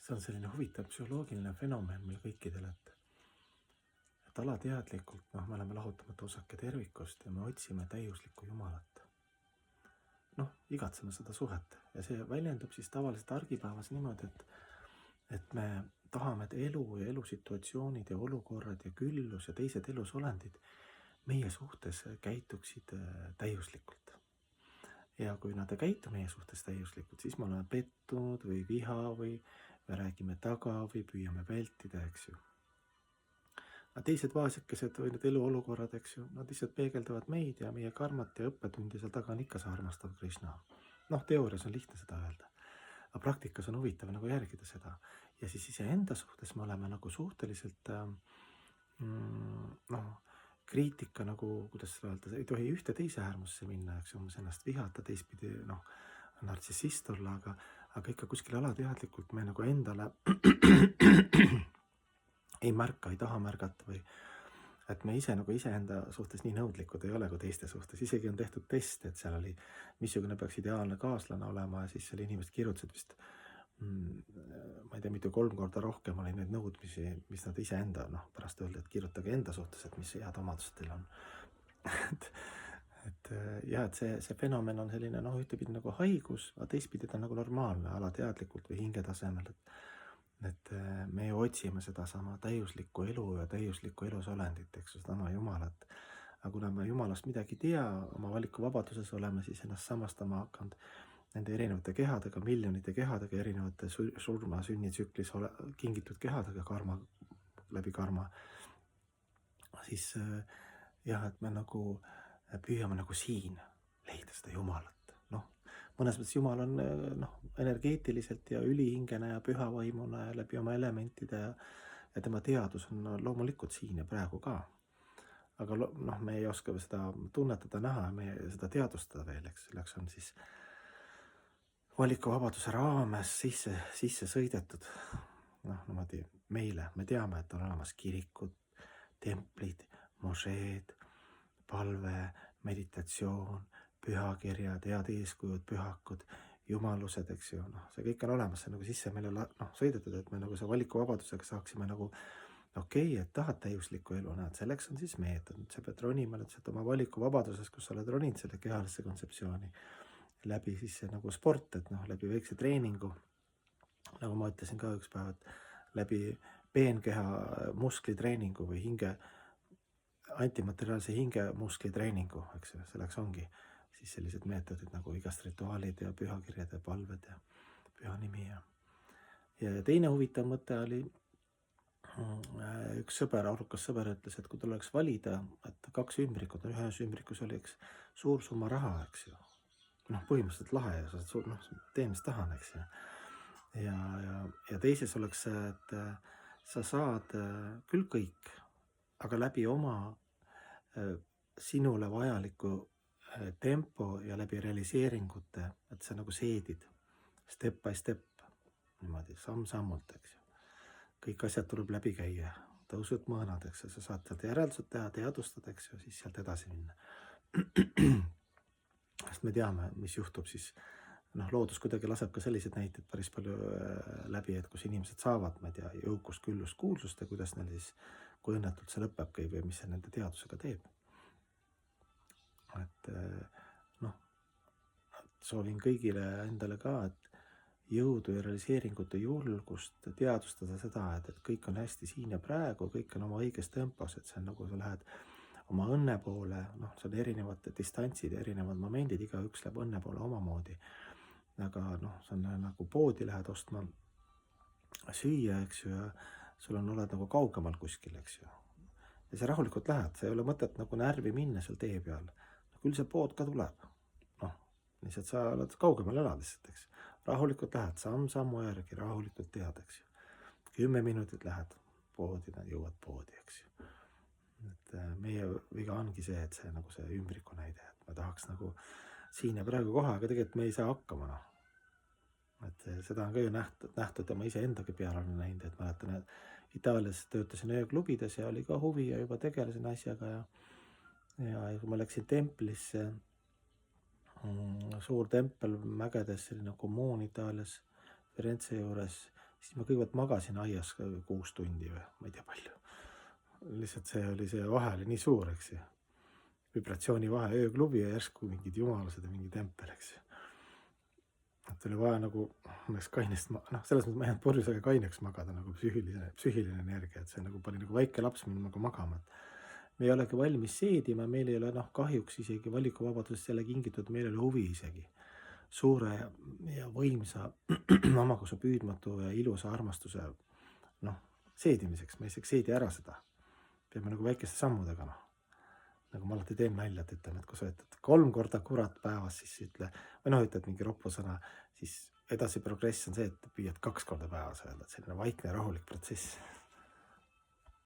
see on selline huvitav psühholoogiline fenomen meil kõikidel, et alateadlikult me oleme lahutamatu osake tervikust ja me otsime täiuslikku Jumalat. Igatseme seda suhet ja see väljendub siis tavaliselt argipäevas niimoodi, et me tahame, et elu ja elusituatsioonid ja olukorrad ja küllus ja teised elusolendid meie suhtes käituksid täiuslikult. Ja kui nad ei käitu meie suhtes täiuslikult, siis me oleme pettunud või viha või me räägime taga või püüame vältida, eks ju. Teised vaesekesed või need eluolukorrad, eks ju, nad lihtsalt peegeldavad meid ja meie karmat ja õppetundi seal taga on ikka see armastav Krishna. Teoorias on lihtne seda öelda, aga praktikas on huvitav nagu järgida seda. Ja siis iseenda suhtes me oleme nagu suhteliselt kriitika nagu, kuidas seda öelda, ei tohi ühte teise äärmusse minna, eks ju, ennast vihata, teistpidi nartsissist olla, aga ikka kuskil alateadlikult me nagu endale ei märka, ei taha märgata või et me ise nagu iseenda suhtes nii nõudlikud ei ole kui teiste suhtes. Isegi on tehtud test, et seal oli, missugune peaks ideaalne kaaslane olema ja siis seal inimesed kirjutasid vist, ma ei tea, mitu 3 korda rohkem oli neid nõudmisi, mis nad iseenda, pärast öelda, et kirjutage enda suhtes, et mis head omadused teil on. et see fenomen on selline, ühtepidi nagu haigus, aga teistpidi ta on nagu normaalne alateadlikult või hinge tasemel, et me otsime sedasama täiuslikku elu ja täiuslikku elusolendit, eks ju, sedama Jumalat. Aga kuna me Jumalast midagi ei tea, oma valikuvabaduses oleme siis ennast samastama hakanud nende erinevate kehadega, miljonite kehadega, erinevate surma sünnitsüklis kingitud kehadega läbi karma, siis et me nagu püüame nagu siin leida seda Jumalat. Mõnes mõttes Jumal on energeetiliselt ja ülihingena ja pühavaimuna ja läbi oma elementide ja tema teadus on loomulikult siin ja praegu ka. Aga me ei oska seda tunnetada, näha, me seda teadustada veel, eks. Selleks on siis valikuvabaduse raames sisse sõidetud niimoodi meile. Me teame, et on olemas kirikud, templid, mošeed, palve, meditatsioon, pühakirjad, head eeskujud, pühakud, jumalused, eks ju, see kõik on olemas, see nagu sisse meile sõidetud, et me nagu see valikuvabadusega saaksime nagu et tahad täiuslikku elu, selleks on siis meetod, sa pead ronima oma valikuvabadusest, kus sa oled roninud selle kehalisse kontseptsiooni läbi siis see nagu sport, et läbi väikse treeningu, nagu ma ütlesin ka üks päev, et läbi peenkeha musklitreeningu või antimateriaalse hinge musklitreeningu, eks ju, selleks ongi siis sellised meetodid nagu igast rituaalid ja pühakirjad ja palved ja püha nimi ja teine huvitav mõte oli, üks arukas sõber ütles, et kui tal oleks valida, et 2 ümbrikut, ühes ümbrikus oli üks suur summa raha, eks ju, põhimõtteliselt lahe ja sa tee, mis tahan, eks ju, ja teises oleks see, et sa saad küll kõik, aga läbi oma sinule vajaliku tempo ja läbi realiseeringute, et sa nagu seedid step by step, niimoodi samm-sammult, eks ju. Kõik asjad tuleb läbi käia, tõusud mõõnad, eks ju, sa saad sealt järeldused teha, teadustada, eks ju, siis sealt edasi minna. Sest me teame, mis juhtub siis, loodus kuidagi laseb ka sellised näited päris palju läbi, et kus inimesed saavad, ma ei tea, jõukust, küllust, kuulsust ja kuidas neil siis, kui õnnetult see lõpeb käib ja mis see nende teadusega teeb. Et soovin kõigile endale ka, et jõudu ja realiseeringute julgust teadustada seda, et kõik on hästi siin ja praegu, kõik on oma õiges tempos, et see on nagu sa lähed oma õnne poole, see on erinevad distantsid, erinevad momendid, igaüks läheb õnne poole omamoodi. Aga see on nagu poodi lähed ostma süüa, eks ju, ja sul oled nagu kaugemal kuskil, eks ju. Ja sa rahulikult lähed, see ei ole mõtet nagu närvi minna seal tee peal. Küll see pood ka tuleb. Lihtsalt sa oled kaugemal elad lihtsalt, eks. Rahulikult lähed, samm-sammu järgi, rahulikult tead, eks ju. 10 minutit lähed poodi, jõuad poodi, eks ju. Et meie viga ongi see, et see nagu see ümbriku näide, et ma tahaks nagu siin ja praegu koha, aga tegelikult me ei saa hakkama. Et seda on ka ju nähtud ja ma ise endagi peale olen näinud, et mäletan, et Itaalias töötasin ööklubides ja oli ka huvi ja juba tegelesin asjaga ja kui ma läksin templisse, suur tempel mägedes, selline kommuun Itaalias, Firenze juures, siis ma kõigepealt magasin aias 6 tundi või ma ei tea palju. Lihtsalt see vahe oli nii suur, eks ju. Vibratsiooni vahe, ööklubi ja järsku mingid jumalused ja mingi tempel, eks ju. Et oli vaja nagu kainest, selles mõttes ma ei jäänud purjus, aga kaineks magada nagu psüühiline energia, et see nagu pani nagu väike laps mind nagu magama, et me ei olegi valmis seedima, meil ei ole kahjuks isegi valikuvabadusest jälle kingitud, meil ei ole huvi isegi suure ja võimsa omakosa püüdmatu ja ilusa armastuse seedimiseks, me ei saaks seedi ära seda. Peame nagu väikeste sammudega, nagu ma alati teen nalja, et ütleme, et kui sa ütled 3 korda kurat päevas, siis ütle, või ütled mingi roppu sõna, siis edasi progress on see, et püüad 2 korda päevas öelda, et selline vaikne rahulik protsess.